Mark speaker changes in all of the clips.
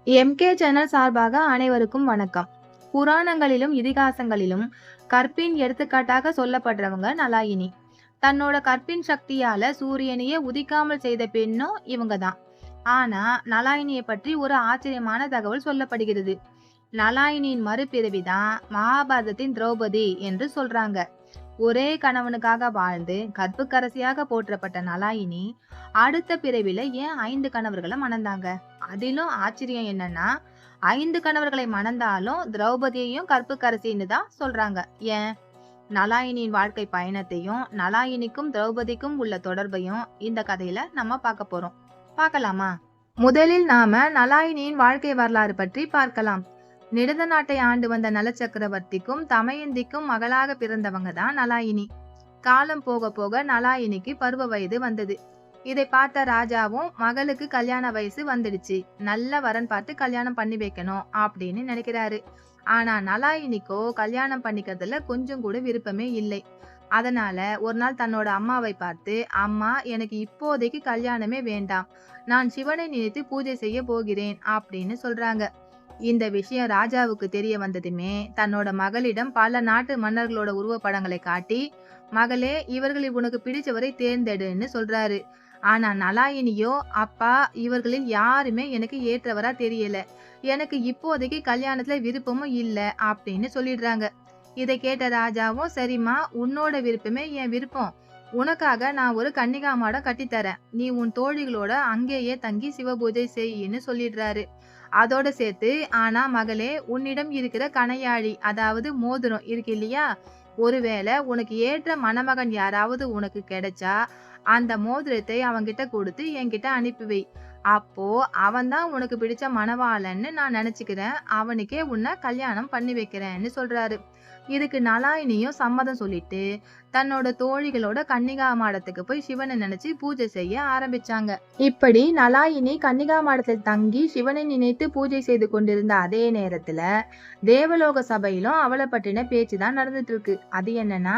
Speaker 1: MK channel சார்பாக அனைவருக்கும் வணக்கம். புராணங்களிலும் இதிகாசங்களிலும் கற்பின் எடுத்துக்காட்டாக சொல்லப்படுறவங்க நலாயினி. தன்னோட கற்பின் சக்தியால சூரியனையே உதிக்காமல் செய்த பெண்ணும் இவங்க தான். ஆனா நலாயினியை பற்றி ஒரு ஆச்சரியமான தகவல் சொல்லப்படுகிறது. நலாயினியின் மறுபிறவிதான் மகாபாரதத்தின் திரௌபதி என்று சொல்றாங்க. ஒரே கணவனுக்காக வாழ்ந்து கற்புக்கரசியாக போற்றப்பட்ட நலாயினி அடுத்த பிறவில ஏன் 5 கணவர்களை மணந்தாங்க? அதிலும் ஆச்சரியம் என்னன்னா 5 கணவர்களை மணந்தாலும் திரௌபதியையும் கற்புக்கரசின்னு தான் சொல்றாங்க. ஏன்? நலாயினியின் வாழ்க்கை பயணத்தையும் நலாயினிக்கும் திரௌபதிக்கும் உள்ள தொடர்பையும் இந்த கதையில நம்ம பார்க்க போறோம். பார்க்கலாமா? முதலில் நாம நலாயினியின் வாழ்க்கை வரலாறு பற்றி பார்க்கலாம். நிடத நாட்டை ஆண்டு வந்த நல சக்கரவர்த்திக்கும் தமயந்திக்கும் மகளாக பிறந்தவங்க தான் நலாயினி. காலம் போக போக நலாயினிக்கு பருவ வயது வந்தது. இதை பார்த்த ராஜாவும் மகளுக்கு கல்யாண வயசு வந்துடுச்சு, நல்ல வரன் பார்த்து கல்யாணம் பண்ணி வைக்கணும் அப்படின்னு நினைக்கிறாரு. ஆனா நலாயினிக்கோ கல்யாணம் பண்ணிக்கிறதுல கொஞ்சம் கூட விருப்பமே இல்லை. அதனால ஒரு நாள் தன்னோட அம்மாவை பார்த்து, அம்மா எனக்கு இப்போதைக்கு கல்யாணமே வேண்டாம், நான் சிவனை நினைத்து பூஜை செய்ய போகிறேன் அப்படின்னு சொல்றாங்க. இந்த விஷயம் ராஜாவுக்கு தெரிய வந்ததுமே தன்னோட மகளிடம் பல நாட்டு மன்னர்களோட உருவப்படங்களை காட்டி, மகளே இவர்களில் உனக்கு பிடிச்சவரை தேர்ந்தெடுன்னு சொல்றாரு. ஆனா நலாயினியோ, அப்பா இவர்களில் யாருமே எனக்கு ஏற்றவரா தெரியல, எனக்கு இப்போதைக்கு கல்யாணத்துல விருப்பமும் இல்ல அப்படின்னு சொல்லிடுறாங்க. இதை கேட்ட ராஜாவும், சரிம்மா உன்னோட விருப்பமே என் விருப்பம், உனக்காக நான் ஒரு கன்னிகா மாடம் கட்டித்தரேன், நீ உன் தோழிகளோட அங்கேயே தங்கி சிவபூஜை செய்யின்னு சொல்லிடுறாரு. அதோட சேர்த்து, ஆனா மகளே உன்னிடம் இருக்கிற கணையாழி அதாவது மோதிரம் இருக்கு இல்லையா, ஒருவேளை உனக்கு ஏற்ற மணமகன் யாராவது உனக்கு கிடைச்சா அந்த மோதிரத்தை அவன்கிட்ட கொடுத்து என்கிட்ட அனுப்பி வை. அப்போ அவன்தான் உனக்கு பிடிச்ச மணவாளன்னு நான் நினைச்சுக்கிறேன், அவனுக்கே உன்னை கல்யாணம் பண்ணி வைக்கிறேன்னு சொல்றாரு. இதுக்கு நலாயினியும் சம்மதம் சொல்லிட்டு தன்னோட தோழிகளோட கன்னிகா மாடத்துக்கு போய் சிவனை நினைச்சு பூஜை செய்ய ஆரம்பிச்சாங்க. இப்படி நலாயினி கன்னிகா மாடத்தில் தங்கி சிவனை நினைத்து பூஜை செய்து கொண்டிருந்த அதே நேரத்துல தேவலோக சபையிலும் அவளை பற்றின பேச்சுதான் நடந்துட்டு இருக்கு. அது என்னன்னா,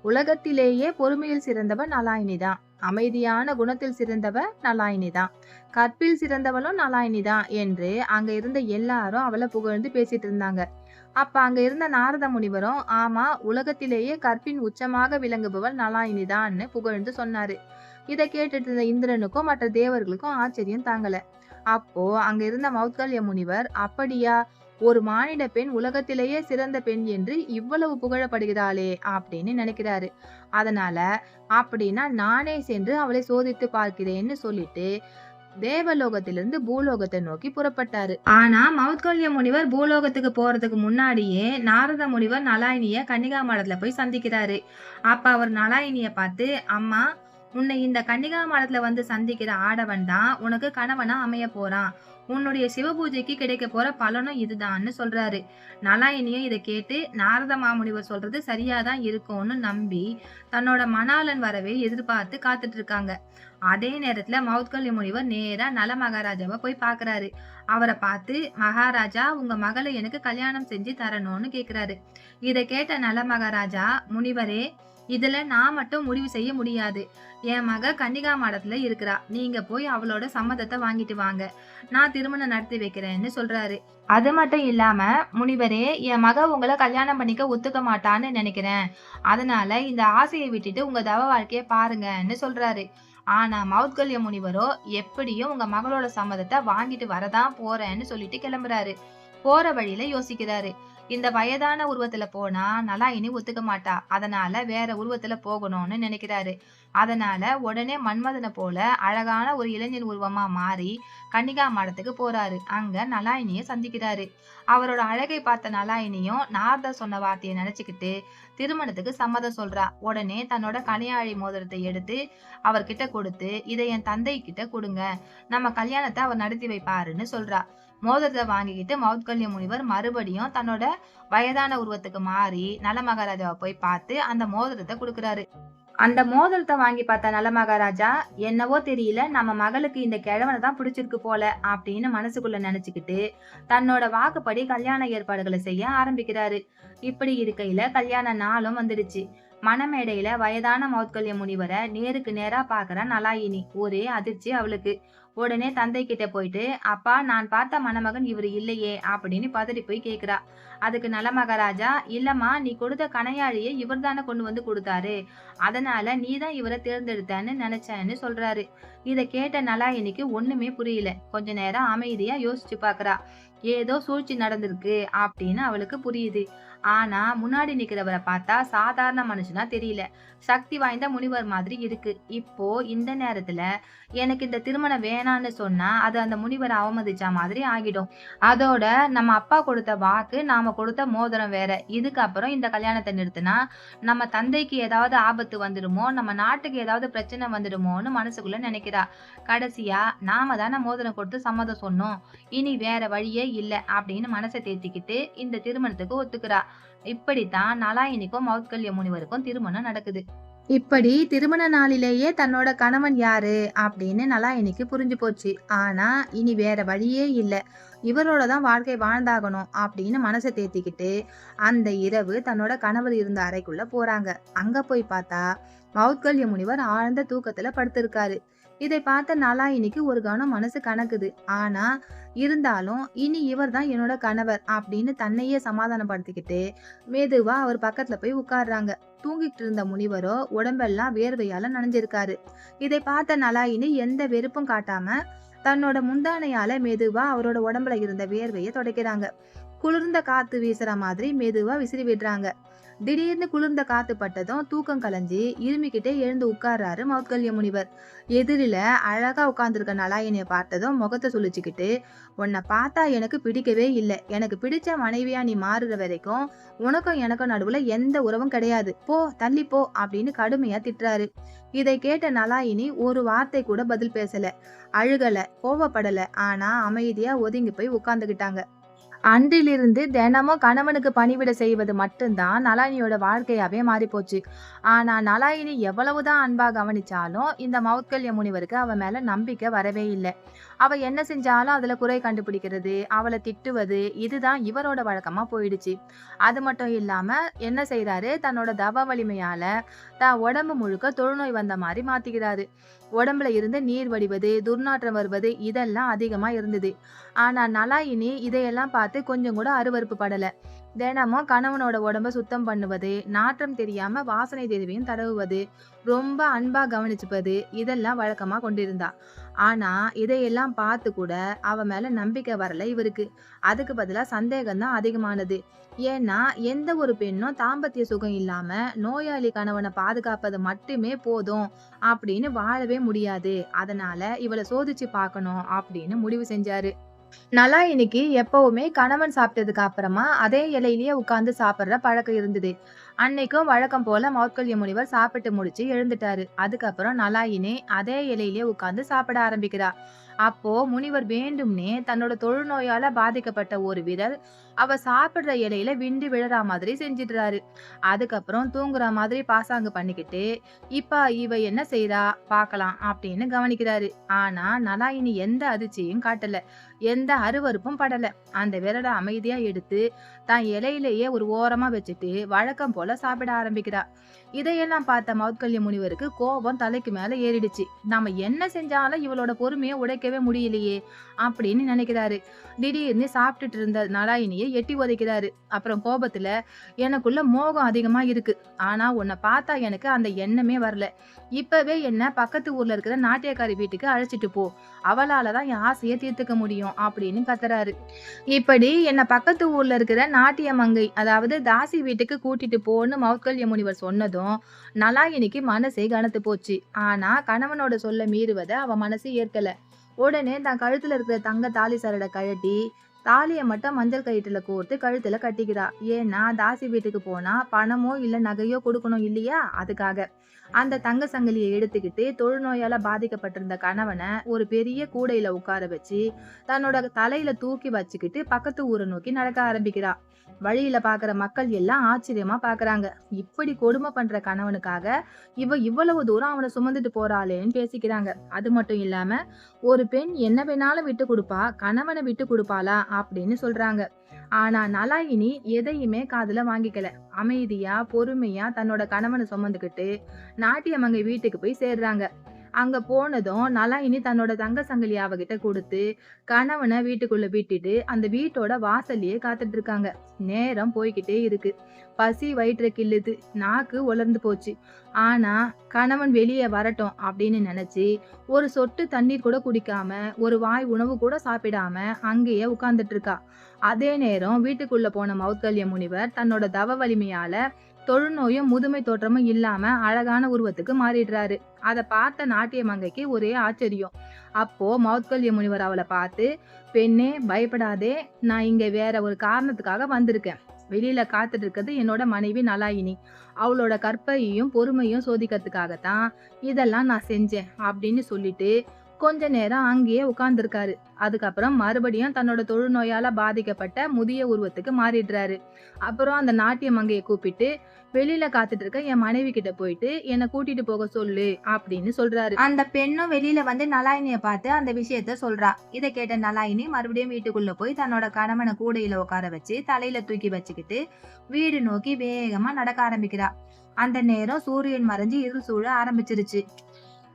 Speaker 1: உலகத்திலேயே பொறுமையில் சிறந்தவ நலாயினி தான், அமைதியான குணத்தில் சிறந்தவ நலாயினி தான், கற்பில் சிறந்தவளும் நலாயினி தான் என்று அங்க இருந்த எல்லாரும் அவளை புகழ்ந்து பேசிட்டு இருந்தாங்க. அப்ப அங்க இருந்த நாரத முனிவரும், ஆமா உலகத்திலேயே கற்பின் உச்சமாக விளங்குபவள் நலாயினிதான்னு புகழ்ந்து சொன்னாரு. இதை கேட்டுட்டு இருந்த இந்திரனுக்கும் மற்ற தேவர்களுக்கும் ஆச்சரியம் தாங்கல. அப்போ அங்க இருந்த மௌத்கல்ய முனிவர், அப்படியா, ஒரு மானிட பெண் உலகத்திலேயே சிறந்த பெண் என்று இவ்வளவு புகழப்படுகிறாளே அப்படின்னு நினைக்கிறாரு. அதனால அப்படின்னா நானே சென்று அவளை சோதித்து பார்க்கிறேன்னு சொல்லிட்டு தேவலோகத்திலிருந்து பூலோகத்தை நோக்கி புறப்பட்டாரு. ஆனா மௌத்கல்ய முனிவர் பூலோகத்துக்கு போறதுக்கு முன்னாடியே நாரத முனிவர் நலாயினிய கன்னிகா மாடத்துல போய் சந்திக்கிறாரு. அப்ப அவர் நலாயினிய பார்த்து, அம்மா உன்னை இந்த கன்னிகா மாடத்துல வந்து சந்திக்கிற ஆடவன் தான் உனக்கு கணவனா அமைய போறான், உன்னுடைய சிவபூஜைக்கு கிடைக்க போற பலனும் இதுதான்னு சொல்றாரு. நலாயினியும் இதை கேட்டு நாரத மாமுனிவர் சொல்றது சரியாதான் இருக்கும்னு நம்பி தன்னோட மணாளன் வரவே எதிர்பார்த்து காத்துட்டு இருக்காங்க. அதே நேரத்துல மௌத்கல்ய முனிவர் நேரா நல மகாராஜாவை போய் பாக்குறாரு. அவரை பார்த்து, மகாராஜா உங்க மகளை எனக்கு கல்யாணம் செஞ்சு தரணும்னு கேக்குறாரு. இதை கேட்ட நல மகாராஜா, முனிவரே இதுல நான் மட்டும் முடிவு செய்ய முடியாது, என் மக கன்னிகா மாடத்துல இருக்கிறா, நீங்க போய் அவளோட சம்மதத்தை வாங்கிட்டு வாங்க, நான் திருமணம் நடத்தி வைக்கிறேன்னு சொல்றாரு. அது மட்டும் இல்லாம, முனிவரே என் மக உங்களை கல்யாணம் பண்ணிக்க ஒத்துக்க மாட்டான்னு நினைக்கிறேன், அதனால இந்த ஆசையை விட்டுட்டு உங்க தவ வாழ்க்கைய பாருங்கன்னு சொல்றாரு. ஆனா மௌத்கல்ய முனிவரோ, எப்படியும் உங்க மகளோட சம்மதத்தை வாங்கிட்டு வரதான் போறேன்னு சொல்லிட்டு கிளம்புறாரு. போற வழியில யோசிக்கிறாரு, இந்த வயதான உருவத்துல போனா நலாயினி ஒத்துக்க மாட்டா, அதனால வேற உருவத்துல போகணும்னு நினைக்கிறாரு. அதனால உடனே மன்மதனை போல அழகான ஒரு இளைஞர் உருவமா மாறி கன்னிகா மாடத்துக்கு போறாரு. அங்க நலாயினிய சந்திக்கிறாரு. அவரோட அழகை பார்த்த நலாயினியும் நாரதர் சொன்ன வார்த்தையை நினைச்சுக்கிட்டு திருமணத்துக்கு சம்மதம் சொல்றா. உடனே தன்னோட கணையாழி மோதிரத்தை எடுத்து அவர்கிட்ட கொடுத்து, இதை என் தந்தை கிட்ட கொடுங்க, நம்ம கல்யாணத்தை அவர் நடத்தி வைப்பாருன்னு சொல்றா. மோதிரத்தை வாங்கிக்கிட்டு மௌத்கல்ய முனிவர் மறுபடியும் தன்னோட வயதான உருவத்துக்கு மாறி நல மகாராஜாவை போய் பார்த்து அந்த மோதிரத்தை கொடுக்குறாரு. அந்த மோதிரத்தை வாங்கி பார்த்த நல மகாராஜா, என்னவோ தெரியல நம்ம மகளுக்கு இந்த கிழவனை தான் பிடிச்சிருக்கு போல அப்படின்னு மனசுக்குள்ள நினைச்சுக்கிட்டு தன்னோட வாக்குப்படி கல்யாண ஏற்பாடுகளை செய்ய ஆரம்பிக்கிறாரு. இப்படி இருக்கையில கல்யாண நாளும் வந்துடுச்சு. மணமேடையில வயதான மௌத்கல்ய முனிவரை நேருக்கு நேரா பாக்குற நலாயினி. ஒரே அதிர்ச்சி அவளுக்கு. உடனே தந்தை கிட்ட போயிட்டு, அப்பா நான் பார்த்த மணமகன் இவரு இல்லையே அப்படின்னு பதறி போய் கேக்குறா. அதுக்கு நல மகாராஜா, இல்லம்மா நீ கொடுத்த கணையாழியை இவர் தானே கொண்டு வந்து கொடுத்தாரு. அதனால நீ தான் இவரை தேர்ந்தெடுத்தேன்னு நினைச்சேன்னு சொல்றாரு. இத கேட்ட நலாயினிக்கு ஒண்ணுமே புரியல. கொஞ்ச நேரம் அமைதியா யோசிச்சு பாக்குறா. ஏதோ சூழ்ச்சி நடந்திருக்கு அப்படின்னு அவளுக்கு புரியுது. ஆனா முன்னாடி நிக்கிறவரை பார்த்தா சாதாரண மனுஷனா தெரியல. சக்தி வாய்ந்த முனிவர் மாதிரி இருக்கு. இப்போ இந்த நேரத்துல எனக்கு இந்த திருமணம் வேணான்னு சொன்னா அது அந்த முனிவரை அவமதிச்ச மாதிரி ஆகிடும். அதோட நம்ம அப்பா கொடுத்த வாக்கு, நாம கொடுத்த மோதிரம் வேற. இதுக்கப்புறம் இந்த கல்யாணத்தை நிறுத்தினா நம்ம தந்தைக்கு ஏதாவது ஆபத்து வந்துடுமோ, நம்ம நாட்டுக்கு ஏதாவது பிரச்சனை வந்துடுமோன்னு மனசுக்குள்ள நினைக்கிறா. கடைசியா நாம தானே மோதிரம் கொடுத்து சம்மதம் சொன்னோம், இனி வேற வழியே இல்ல அப்படின்னு மனசை தேத்திக்கிட்டு இந்த திருமணத்துக்கு ஒத்துக்கிறா. இப்படித்தான் நலாயினிக்கும் மௌத்கல்ய முனிவருக்கும் திருமணம் நடக்குது. இப்படி திருமண நாளிலேயே தன்னோட கணவன் யாரு அப்படின்னு நலாயினிக்கு புரிஞ்சு போச்சு. ஆனா இனி வேற வழியே இல்ல, இவரோட தான் வாழ்க்கை வாழ்ந்தாகணும் அப்படின்னு மனசை தேத்திக்கிட்டு அந்த இரவு தன்னோட கணவர் இருந்த அறைக்குள்ள போறாங்க. அங்க போய் பார்த்தா மௌத்கல்ய முனிவர் ஆழ்ந்த தூக்கத்துல படுத்திருக்காரு. இதை பார்த்த நலாயினிக்கு ஒரு கணம் மனசு கணக்குது. ஆனா இருந்தாலும் இனி இவர் தான் என்னோட கணவர் அப்படின்னு தன்னையே சமாதானப்படுத்திக்கிட்டு மெதுவா அவர் பக்கத்துல போய் உட்கார்றாங்க. தூங்கிட்டு இருந்த முனிவரோ உடம்பெல்லாம் வேர்வையால நனைஞ்சிருக்காரு. இதை பார்த்த நலாயினி எந்த வெறுப்பும் காட்டாம தன்னோட முந்தானையால மெதுவா அவரோட உடம்புல இருந்த வேர்வையை துடைக்கிறாங்க. குளிர்ந்த காத்து வீசுற மாதிரி மெதுவா விசிறி விடுறாங்க. திடீர்னு குளிர்ந்த காத்து பட்டதும் தூக்கம் கலைஞ்சி இருமிக்கிட்டே எழுந்து உட்கார்றாரு மௌத்கல்ய முனிவர். எதிரில அழகா உட்கார்ந்துருக்க நலாயினிய பார்த்ததும் முகத்தை சுழிச்சுக்கிட்டு, உன்னை பார்த்தா எனக்கு பிடிக்கவே இல்லை, எனக்கு பிடிச்ச மனைவியா நீ மாறுற வரைக்கும் உனக்கும் எனக்கும் நடுவுல எந்த உறவும் கிடையாது, போ தள்ளி போ அப்படின்னு கடுமையா திட்டுறாரு. இதை கேட்ட நலாயினி ஒரு வார்த்தை கூட பதில் பேசல, அழுகல, கோவப்படல. ஆனா அமைதியா ஒதுங்கி போய் உட்கார்ந்துகிட்டாங்க. அன்றிலிருந்து தினமும் கணவனுக்கு பணிவிடை செய்வது மட்டும்தான் நலாயினியோட வாழ்க்கையாவே மாறிப்போச்சு. ஆனா நலாயினி எவ்வளவுதான் அன்பா கவனிச்சாலும் இந்த மௌத்கல்ய முனிவருக்கு அவ மேல நம்பிக்கை வரவே இல்லை. அவ என்ன செஞ்சாலும் அதுல குறை கண்டுபிடிக்கிறது, அவளை திட்டுவது, இதுதான் இவரோட வழக்கமா போயிடுச்சு. அது மட்டும் இல்லாம என்ன செய்யறாரு, தன்னோட தவ வலிமையால தான் உடம்பு முழுக்க தொழுநோய் வந்த மாதிரி மாத்திக்கிறாரு. உடம்புல இருந்து நீர் வடிவது, துர்நாற்றம் வருவது இதெல்லாம் அதிகமா இருந்தது. ஆனா நலாயினி இதையெல்லாம் பார்த்து கொஞ்சம் கூட அருவருப்பு படல. தினமும் கணவனோட உடம்ப சுத்தம் பண்ணுவது, நாற்றம் தெரியாம வாசனை திரவியம் தடவுவது, ரொம்ப அன்பா கவனிச்சுப்பது இதெல்லாம் வழக்கமா கொண்டிருந்தா. ஆனா இதையெல்லாம் பார்த்து கூட அவ மேல நம்பிக்கை வரல இவருக்கு. அதுக்கு பதிலா சந்தேகம் தான் அதிகமானது. ஏன்னா எந்த ஒரு பெண்ணும் தாம்பத்திய சுகம் இல்லாம நோயாளி கணவனை பாதுகாப்பது மட்டுமே போதும் அப்படின்னு வாழவே முடியாது. அதனால இவளை சோதிச்சு பார்க்கணும் அப்படின்னு முடிவு செஞ்சாரு. நலாயினிக்கு எப்பவுமே கணவன் சாப்பிட்டதுக்கு அப்புறமா அதே இலையிலேயே உட்கார்ந்து சாப்பிடுற பழக்கம் இருந்தது. அன்னைக்கும் வழக்கம் போல மௌத்கல்ய முனிவர் சாப்பிட்டு முடிச்சு எழுந்துட்டாரு. அதுக்கப்புறம் நலாயினி அதே இலையிலேயே உட்கார்ந்து சாப்பிட ஆரம்பிக்கிறா. அப்போ முனிவர் வேண்டும்னே தன்னோட தொழுநோயால பாதிக்கப்பட்ட ஒரு விரல் அவ சாப்பிடுற இலையில விண்டு விழற மாதிரி செஞ்சிடுறாரு. அதுக்கப்புறம் தூங்குற மாதிரி பாசாங்கு பண்ணிக்கிட்டு இப்ப இவ என்ன செய்றா பாக்கலாம் அப்படின்னு கவனிக்கிறாரு. ஆனா நலாயினி எந்த அதிர்ச்சியும் காட்டல, எந்த அருவருப்பும் படல. அந்த விரலை அமைதியா எடுத்து தான் இலையிலேயே ஒரு ஓரமா வச்சுட்டு வழக்கம் போல சாப்பிட ஆரம்பிக்கிறா. இதையெல்லாம் பார்த்த மௌத்கல்ய முனிவருக்கு கோபம் தலைக்கு மேல ஏறிடுச்சு. நாம என்ன செஞ்சாலும் இவளோட பொறுமையை உடைக்கவே முடியலையே அப்படின்னு நினைக்கிறாரு. திடீர்னு சாப்பிட்டுட்டு இருந்த நலாயினியை எட்டி உதைக்கிறாரு. அப்புறம் கோபத்துல, எனக்குள்ள மோகம் அதிகமா இருக்கு, ஆனா உன்னை பார்த்தா எனக்கு அந்த எண்ணமே வரல. இப்பவே என்ன பக்கத்து ஊர்ல இருக்கிற நாட்டியக்காரி வீட்டுக்கு அழைச்சிட்டு போ, அவளாலதான் என் ஆசையை தீர்த்துக்க முடியும் அப்படின்னு கத்துறாரு. இப்படி என்ன பக்கத்து ஊர்ல இருக்கிற நாட்டிய மங்கை அதாவது தாசி வீட்டுக்கு கூட்டிட்டு போன்னு மௌத்கல்ய முனிவர் சொன்னதும் நலாயினிக்கு மனசே கனத்து போச்சு. ஆனா கணவனோட சொல்ல மீறுவதை அவ மனசு ஏற்கல. உடனே தான் கழுத்துல இருக்கிற தங்க தாலி சரடை கழட்டி தாலியை மட்டும் மஞ்சள் கயிற்றுல கோர்த்து கழுத்துல கட்டிக்கிறா. ஏன்னா தாசி வீட்டுக்கு போனா பணமோ இல்ல நகையோ கொடுக்கணும் இல்லையா, அதுக்காக. அந்த தங்க சங்கிலியை எடுத்துக்கிட்டு தொழுநோயால பாதிக்கப்பட்டிருந்த கணவனை ஒரு பெரிய கூடையில உட்கார வச்சு தன்னோட தலையில தூக்கி வச்சுக்கிட்டு பக்கத்து ஊரை நோக்கி நடக்க ஆரம்பிக்கிறா. வழியில பாக்குற மக்கள் எல்லாம் ஆச்சரியமா பாக்குறாங்க. இப்படி கொடுமை பண்ற கணவனுக்காக இவ இவ்வளவு தூரம் அவனை சுமந்துட்டு போறாளேன்னு பேசிக்கிறாங்க. அது மட்டும் இல்லாம ஒரு பெண் என்ன வேணாலும் விட்டு கொடுப்பா, கணவனை விட்டு கொடுப்பாளா அப்படின்னு சொல்றாங்க. ஆனா நலாயினி எதையுமே காதுல வாங்கிக்கல. அமைதியா பொறுமையா தன்னோட கணவனை சுமந்துக்கிட்டு நாட்டியமங்கை வீட்டுக்கு போய் சேர்றாங்க. அங்க போனதும் நலாயினி தன்னோட தங்க சங்கிலி அவகிட்ட கொடுத்து கணவனை வீட்டுக்குள்ள விட்டுட்டு அந்த வீட்டோட வாசல்லயே காத்துட்டு இருக்காங்க. நேரம் போய்கிட்டே இருக்கு. பசி வயிற்ற கிள்ளுது, நாக்கு உலர்ந்து போச்சு. ஆனா கணவன் வெளியே வரட்டும் அப்படின்னு நினைச்சு ஒரு சொட்டு தண்ணீர் கூட குடிக்காம, ஒரு வாய் உணவு கூட சாப்பிடாம அங்கேயே உட்கார்ந்துட்டு இருக்கா. அதே நேரம் வீட்டுக்குள்ள போன மௌத்கல்ய முனிவர் தன்னோட தவ வலிமையால தொழுநோயும் முதுமை தோற்றமும் இல்லாம அழகான உருவத்துக்கு மாறிடுறாரு. அத பார்த்த நாட்டிய மங்கைக்கு ஒரே ஆச்சரியம். அப்போ மௌத்கல்ய முனிவர் அவளை பார்த்து, பெண்ணே பயப்படாதே, நான் இங்க வேற ஒரு காரணத்துக்காக வந்திருக்கேன். வெளியில காத்துட்டு இருக்கிறது என்னோட மனைவி நலாயினி. அவளோட கற்பையும் பொறுமையும் சோதிக்கிறதுக்காகத்தான் இதெல்லாம் நான் செஞ்சேன் அப்படின்னு சொல்லிட்டு கொஞ்ச நேரம் அங்கேயே உட்கார்ந்துருக்காரு. அதுக்கப்புறம் மறுபடியும் தன்னோட தொழுநோயால பாதிக்கப்பட்ட முதிய உருவத்துக்கு மாறிடுறாரு. அப்புறம் அந்த நாட்டிய மங்கையை கூப்பிட்டு, வெளியில காத்துட்டு இருக்க என் மனைவி கிட்ட போயிட்டு என்னை கூட்டிட்டு போக சொல்லு அப்படின்னு சொல்றாரு. அந்த பெண்ணும் வெளியில வந்து நலாயினிய பார்த்து அந்த விஷயத்த சொல்றா. இதை கேட்ட நலாயினி மறுபடியும் வீட்டுக்குள்ள போய் தன்னோட கணவனை கூடையில உட்கார வச்சு தலையில தூக்கி வச்சுக்கிட்டு வீடு நோக்கி வேகமா நடக்க ஆரம்பிக்கிறா. அந்த நேரம் சூரியன் மறைஞ்சு இருள் சூழ ஆரம்பிச்சிருச்சு.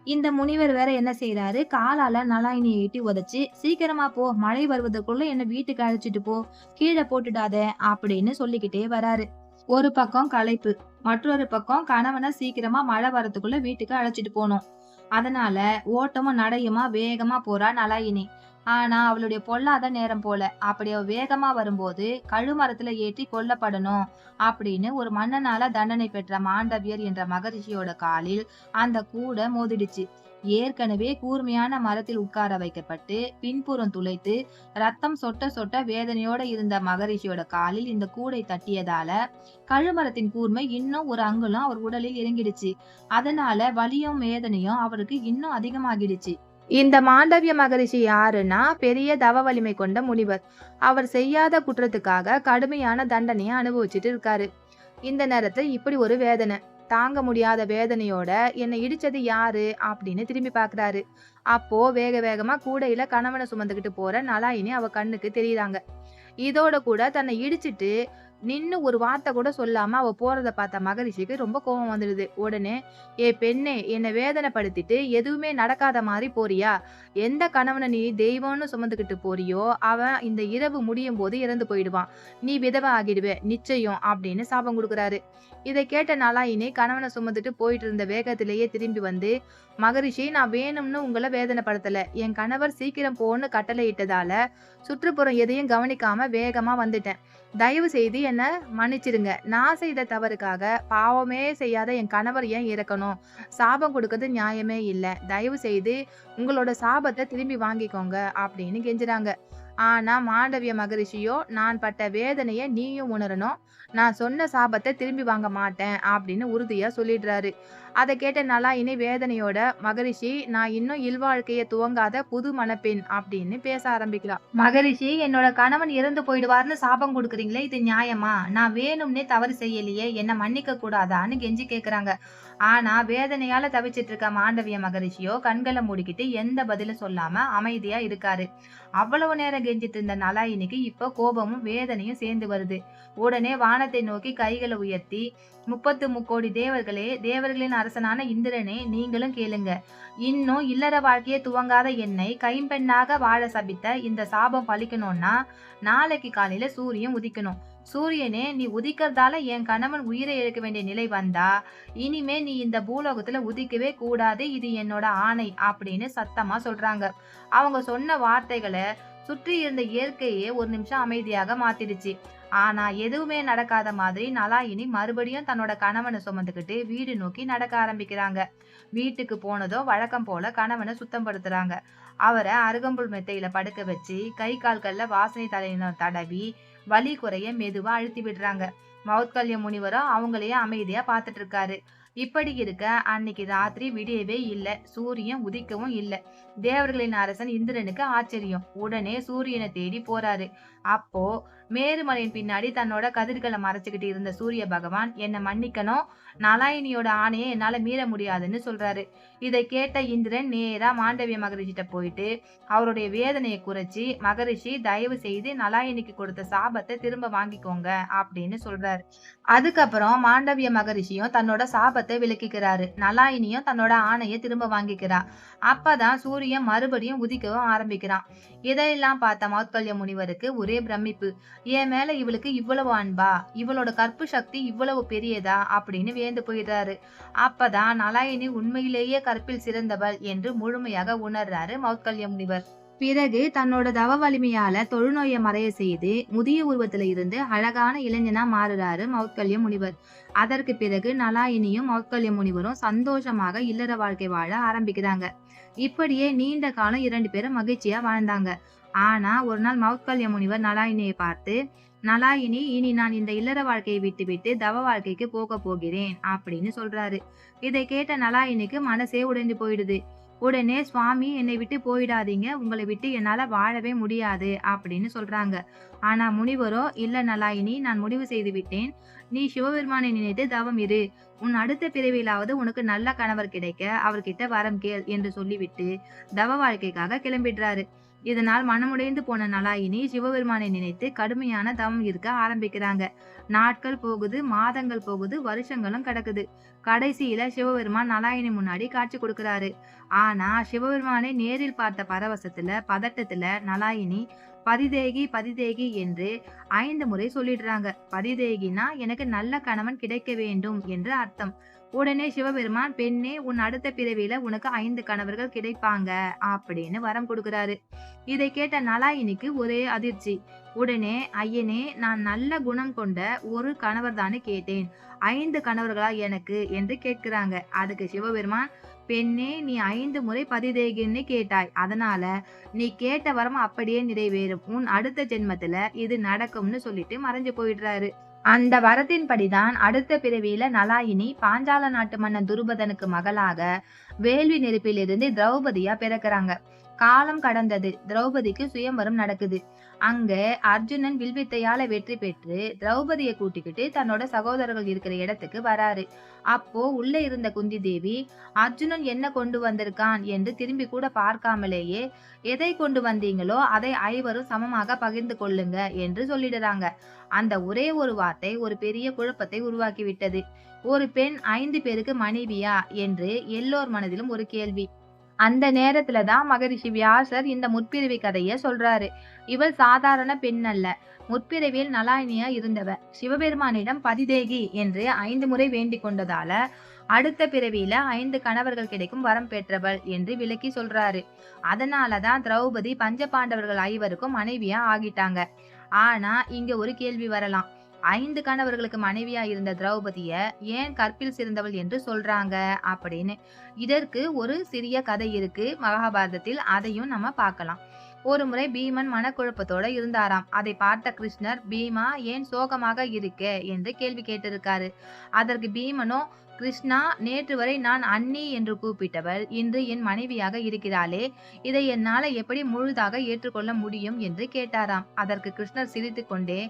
Speaker 1: இந்த முனிவர் வேற என்ன செய்யறாரு, காலால நலாயினியை ஈட்டி உதைச்சு, சீக்கிரமா போ, மழை வருவதற்குள்ள என்ன வீட்டுக்கு அழைச்சிட்டு போ, கீழே போட்டுடாத அப்படின்னு சொல்லிக்கிட்டே வராரு. ஒரு பக்கம் களைப்பு, மற்றொரு பக்கம் கணவனை சீக்கிரமா மழை வரதுக்குள்ள வீட்டுக்கு அழைச்சிட்டு போனோம். அதனால ஓட்டமும் நடையுமா வேகமா போறா நலாயினி. ஆனா அவளுடைய பொல்லாத நேரம் போல. அப்படி அவ வேகமா வரும்போது கழுமரத்துல ஏற்றி கொல்லப்படணும் அப்படின்னு ஒரு மன்னனால தண்டனை பெற்ற மாண்டவியர் என்ற மகரிஷியோட காலில் அந்த கூடை மோதிடுச்சு. ஏற்கனவே கூர்மையான மரத்தில் உட்கார வைக்கப்பட்டு பின்புறம் துளைத்து ரத்தம் சொட்ட சொட்ட வேதனையோட இருந்த மகரிஷியோட காலில் இந்த கூடை தட்டியதால கழுமரத்தின் கூர்மை இன்னும் ஒரு அங்குலம் அவர் உடலில் இறங்கிடுச்சு. அதனால வலியும் வேதனையும் அவருக்கு இன்னும் அதிகமாகிடுச்சு. இந்த மாண்டவிய மகரிஷி யாருன்னா பெரிய தவ வலிமை கொண்ட முனிவர். அவர் செய்யாத குற்றத்துக்காக கடுமையான தண்டனையை அனுபவிச்சுட்டு இருக்காரு. இந்த நேரத்துல இப்படி ஒரு வேதனை, தாங்க முடியாத வேதனையோட என்னை இடிச்சது யாரு அப்படின்னு திரும்பி பாக்குறாரு. அப்போ வேக வேகமா கூடையில கணவனை சுமந்துகிட்டு போற நலாயினி அவ கண்ணுக்கு தெரியுறாங்க. இதோட கூட தன்னை இடிச்சிட்டு நின்னு ஒரு வார்த்தை கூட சொல்லாம அவ போறத பார்த்த மகரிஷிக்கு ரொம்ப கோபம் வந்துடுது. உடனே, ஏ பெண்ணே, என்னை வேதனைப்படுத்திட்டு எதுவுமே நடக்காத மாதிரி போறியா? எந்த கணவனை நீ தெய்வம்னு சுமந்துக்கிட்டு போறியோ அவன் இந்த இரவு முடியும் போது இறந்து போயிடுவான். நீ விதவை ஆகிடுவே நிச்சயம் அப்படின்னு சாபம் கொடுக்குறாரு. இதை கேட்ட நலாயினி கணவனை சுமந்துட்டு போயிட்டு இருந்த வேகத்திலேயே திரும்பி வந்து, மகரிஷி, நான் வேணும்னு உங்களை வேதனைப்படுத்தல. என் கணவர் சீக்கிரம் போன்னு கட்டளை இட்டதால சுற்றுப்புறம் எதையும் கவனிக்காம வேகமா வந்துட்டேன். தயவு செய்து என்ன மன்னிச்சிருங்க. நான் செய்த தவறுக்காக பாவமே செய்யாத என் கணவர் ஏன் இறக்கணும்? சாபம் கொடுக்கறது நியாயமே இல்லை. தயவு செய்து உங்களோட சாபத்தை திரும்பி வாங்கிக்கோங்க அப்படின்னு கெஞ்சுறாங்க. ஆனா மாண்டவிய மகரிஷியோ, நான் பட்ட வேதனைய நீயும் உணரணும், நான் சொன்ன சாபத்தை திரும்பி வாங்க மாட்டேன் அப்படின்னு உறுதியா சொல்லிடுறாரு. அதை கேட்ட நலாயினி வேதனையோட, மகரிஷி, நான் இன்னும் இல்வாழ்க்கைய துவங்காத புது மணப்பெண் அப்படின்னு பேச ஆரம்பிக்கிறான். மகரிஷி, என்னோட கணவன் இறந்து போயிடுவார்னு சாபம் கொடுக்குறீங்களே, இது நியாயமா? நான் வேணும்னே தவறு செய்யலையே, என்ன மன்னிக்க கூடாதான்னு கெஞ்சி கேக்குறாங்க. ஆனா வேதனையால தவிச்சிட்டு இருக்க மாண்டவிய மகரிஷியோ கண்களை மூடிக்கிட்டு எந்த பதிலும் சொல்லாம அமைதியா இருக்காரு. அவ்வளவு நேரம் கெஞ்சிட்டு இருந்த நலாயினிக்கு இப்ப கோபமும் வேதனையும் சேர்ந்து வருது. உடனே வானத்தை நோக்கி கைகளை உயர்த்தி, 33 தேவர்களே, தேவர்களின் அரசனான இந்திரனே, நீங்களும் கேளுங்க. இன்னும் இல்லற வாழ்க்கையை துவங்காத என்னை கைம்பெண்ணாக வாழ சபித்த இந்த சாபம் பலிக்கணும்னா நாளைக்கு காலையில சூரியன் உதிக்கணும். சூரியனே, நீ உதிக்கிறதால என் கணவன் உயிரை இழக்க வேண்டிய நிலை வந்தா இனிமே நீ இந்த பூலோகத்துல உதிக்கவே கூடாது, இது என்னோட ஆணை அப்படின்னு சத்தமா சொல்றாங்க. அவங்க சொன்ன வார்த்தைகளை சுற்றி இருந்த இயற்கையே ஒரு நிமிஷம் அமைதியாக மாத்திடுச்சு. ஆனா எதுவுமே நடக்காத மாதிரி நலாயினி மறுபடியும் தன்னோட கணவனை சுமந்துக்கிட்டு வீடு நோக்கி நடக்க ஆரம்பிக்கிறாங்க. வீட்டுக்கு போனதோ வழக்கம் போல கணவனை சுத்தம் படுத்துறாங்க. அவரை அருகம்புல் மெத்தையில படுக்க வச்சு கை கால்கள்ல வாசனை தலையின தடவி வலி குறைய மெதுவா அழுத்தி விடுறாங்க. மௌத்கல்ய முனிவரும் அவங்களையே அமைதியா பாத்துட்டு இருக்காரு. இப்படி இருக்க அன்னைக்கு ராத்திரி விடியவே இல்லை, சூரியன் உதிக்கவும் இல்லை. தேவர்களின் அரசன் இந்திரனுக்கு ஆச்சரியம். உடனே சூரியனை தேடி போறாரு. அப்போ மேருமலையின் பின்னாடி தன்னோட கதிர்களை மறைச்சுக்கிட்டு இருந்த சூரிய பகவான், என்னை மன்னிக்கணும், நலாயினியோட ஆணையை என்னால மீற முடியாதுன்னு சொல்றாரு. இதை கேட்ட இந்திரன் நேரா மாண்டவிய மகரிஷிட்ட போயிட்டு அவருடைய வேதனையை குறைச்சி, மகரிஷி, தயவு செய்து நலாயினிக்கு கொடுத்த சாபத்தை திரும்ப வாங்கிக்கோங்க அப்படின்னு சொல்றாரு. அதுக்கப்புறம் மாண்டவிய மகரிஷியும் தன்னோட சாபத்தை குழப்பத்தை விளக்கிக்கிறாரு. நலாயினியும் தன்னோட ஆணையை திரும்ப வாங்கிக்கிறா. அப்பதான் சூரியன் மறுபடியும் உதிக்கவும் ஆரம்பிக்கிறான். இதையெல்லாம் பார்த்த மௌத்கல்ய முனிவருக்கு ஒரே பிரமிப்பு. என் மேல இவளுக்கு இவ்வளவு அன்பா, இவளோட கற்பு சக்தி இவ்வளவு பெரியதா அப்படின்னு வியந்து போயிடுறாரு. அப்பதான் நலாயினி உண்மையிலேயே கற்பில் சிறந்தவள் என்று முழுமையாக உணர்றாரு மௌத்கல்ய முனிவர். பிறகு தன்னோட தவ வலிமையால தொழுநோயை மறைய செய்து முதிய உருவத்துல இருந்து அழகான இளைஞனா மாறுறாரு மௌத்கல்ய முனிவர். அதற்கு பிறகு நலாயினியும் மௌத்கல்ய முனிவரும் சந்தோஷமாக இல்லற வாழ்க்கை வாழ ஆரம்பிக்கிறாங்க. இப்படியே நீண்ட காலம் 2 பேரும் மகிழ்ச்சியா வாழ்ந்தாங்க. ஆனா ஒரு நாள் மௌத்கல்ய முனிவர் நலாயினியை பார்த்து, நலாயினி, இனி நான் இந்த இல்லற வாழ்க்கையை விட்டு தவ வாழ்க்கைக்கு போக போகிறேன் அப்படின்னு சொல்றாரு. இதை கேட்ட நலாயினிக்கு மனசே உடைஞ்சு போயிடுது. உடனே, சுவாமி, என்னை விட்டு போயிடாதீங்க, உங்களை விட்டு என்னால வாழவே முடியாது அப்படின்னு சொல்றாங்க. ஆனா முனிவரோ, இல்ல நலாயினி, நான் முடிவு செய்து விட்டேன். நீ சிவபெருமானை நினைத்து தவம் இரு. உன் அடுத்த பிறவியிலாவது உனக்கு நல்ல கணவர் கிடைக்க அவர்கிட்ட வரம் கேள் என்று சொல்லிவிட்டு தவ வாழ்க்கைக்காக கிளம்பிடுறாரு. இதனால் மனமுடைந்து போன நலாயினி சிவபெருமானை நினைத்து கடுமையான தவம் இருக்க ஆரம்பிக்கிறாங்க. நாட்கள் போகுது, மாதங்கள் போகுது, வருஷங்களும் கிடக்குது. கடைசியில சிவபெருமான் நலாயினி முன்னாடி காட்சி கொடுக்கிறாரு. ஆனா சிவபெருமானை நேரில் பார்த்த பரவசத்துல பதட்டத்துல நலாயினி பதிதேகி பதிதேகி என்று 5 முறை சொல்லிடுறாங்க. பதிதேகினா எனக்கு நல்ல கணவன் கிடைக்க வேண்டும் என்று அர்த்தம். உடனே சிவபெருமான், பெண்ணே, உன் அடுத்த பிறவியில உனக்கு 5 கணவர்கள் கிடைப்பாங்க அப்படின்னு வரம் கொடுக்கிறாரு. இதை கேட்ட நலாயினிக்கு ஒரே அதிர்ச்சி. உடனே, ஐயனே, நான் நல்ல குணம் கொண்ட ஒரு கணவர் தானே கேட்டேன், 5 கணவர்களா எனக்கு என்று கேட்கிறாங்க. அதுக்கு சிவபெருமான், பெண்ணே, நீ 5 முறை பதிதேகின்னு கேட்டாய், அதனால நீ கேட்ட வரம் அப்படியே நிறைவேறும், உன் அடுத்த ஜென்மத்துல இது நடக்கும்னு சொல்லிட்டு மறைஞ்சு போயிடுறாரு. அந்த வரத்தின்படிதான் அடுத்த பிறவியில நலாயினி பாஞ்சால நாட்டு மன்னன் துருபதனுக்கு மகளாக வேள்வி நெருப்பிலிருந்து திரௌபதியா பிறக்கிறாங்க. காலம் கடந்தது. திரௌபதிக்கு சுயம்வரம் நடக்குது. அங்க அர்ஜுனன் வில்வித்தையால வெற்றி பெற்று திரௌபதியை கூட்டிக்கிட்டு தன்னோட சகோதரர்கள் இருக்கிற இடத்துக்கு வராரு. அப்போ உள்ள இருந்த குந்தி தேவி, அர்ஜுனன் என்ன கொண்டு வந்திருக்கான் என்று திரும்பி கூட பார்க்காமலேயே, எதை கொண்டு வந்தீங்களோ அதை 5வரும் சமமாக பகிர்ந்து கொள்ளுங்க என்று சொல்லிடுறாங்க. அந்த ஒரே ஒரு வார்த்தை ஒரு பெரிய குழப்பத்தை உருவாக்கி விட்டது. ஒரு பெண் 5 பேருக்கு மனைவியா என்று எல்லோர் மனதிலும் ஒரு கேள்வி. அந்த நேரத்துலதான் மகரிஷி வியாசர் இந்த முற்பிறவி கதைய சொல்றாரு. இவள் சாதாரண பெண் அல்ல, முற்பிறவியில் நலாயினியா இருந்தவ. சிவபெருமானிடம் பதிதேகி என்று 5 முறை வேண்டிக் கொண்டதால அடுத்த பிறவியில 5 கணவர்கள் கிடைக்கும் வரம் பெற்றவள் என்று விளக்கி சொல்றாரு. அதனாலதான் திரௌபதி பஞ்ச பாண்டவர்கள் 5வருக்கும் மனைவியா ஆகிட்டாங்க. ஆனா இங்க ஒரு கேள்வி வரலாம். 5 கணவர்களுக்கு மனைவியா இருந்த திரௌபதிய ஏன் கற்பில் சிறந்தவள் என்று சொல்றாங்க அப்படின்னு. இதற்கு ஒரு சிறிய கதை இருக்கு மகாபாரதத்தில், அதையும் நம்ம பார்க்கலாம். ஒரு முறை பீமன் மனக்குழப்பத்தோட இருந்தாராம். அதை பார்த்த கிருஷ்ணர், பீமா, ஏன் சோகமாக இருக்க என்று கேள்வி கேட்டிருக்காரு. அதற்கு பீமனோ, கிருஷ்ணா, நேற்று வரை நான் அண்ணி என்று கூப்பிட்டவள் இன்று என் மனைவியாக இருக்கிறாளே, இதை என்னால எப்படி முழுதாக ஏற்றுக்கொள்ள முடியும் என்று கேட்டாராம். அதற்கு கிருஷ்ணர் சிரித்து கொண்டே,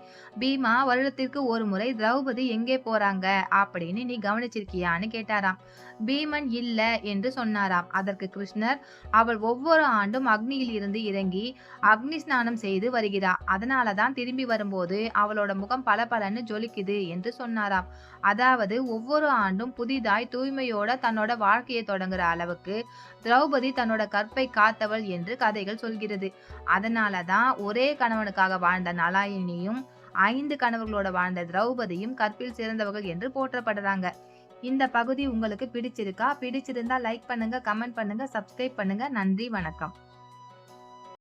Speaker 1: பீமா, வருடத்திற்கு ஒரு முறை திரௌபதி எங்கே போறாங்க அப்படின்னு நீ கவனிச்சிருக்கியான்னு கேட்டாராம். பீமன் இல்ல என்று சொன்னாராம். அதற்கு கிருஷ்ணர், அவள் ஒவ்வொரு ஆண்டும் அக்னியில் இருந்து இறங்கி அக்னி ஸ்நானம் செய்து வருகிறாள், அதனாலதான் திரும்பி வரும்போது அவளோட முகம் பளபளன்னு ஜொலிக்குது என்று சொன்னாராம். அதாவது ஒவ்வொரு ஆண்டும் புதிதாய் தூய்மையோட தன்னோட வாழ்க்கையை தொடங்குற அளவுக்கு திரௌபதி தன்னோட கற்பை காத்தவள் என்று கதைகள் சொல்கிறது. அதனாலதான் ஒரே கணவனுக்காக வாழ்ந்த நலாயினியும் 5 கணவர்களோட வாழ்ந்த திரௌபதியும் கற்பில் சிறந்தவர்கள் என்று போற்றப்படுறாங்க. இந்த பகுதி உங்களுக்கு பிடிச்சிருக்கா? பிடிச்சிருந்தா லைக் பண்ணுங்க, கமெண்ட் பண்ணுங்க, சப்ஸ்கிரைப் பண்ணுங்க. நன்றி, வணக்கம்.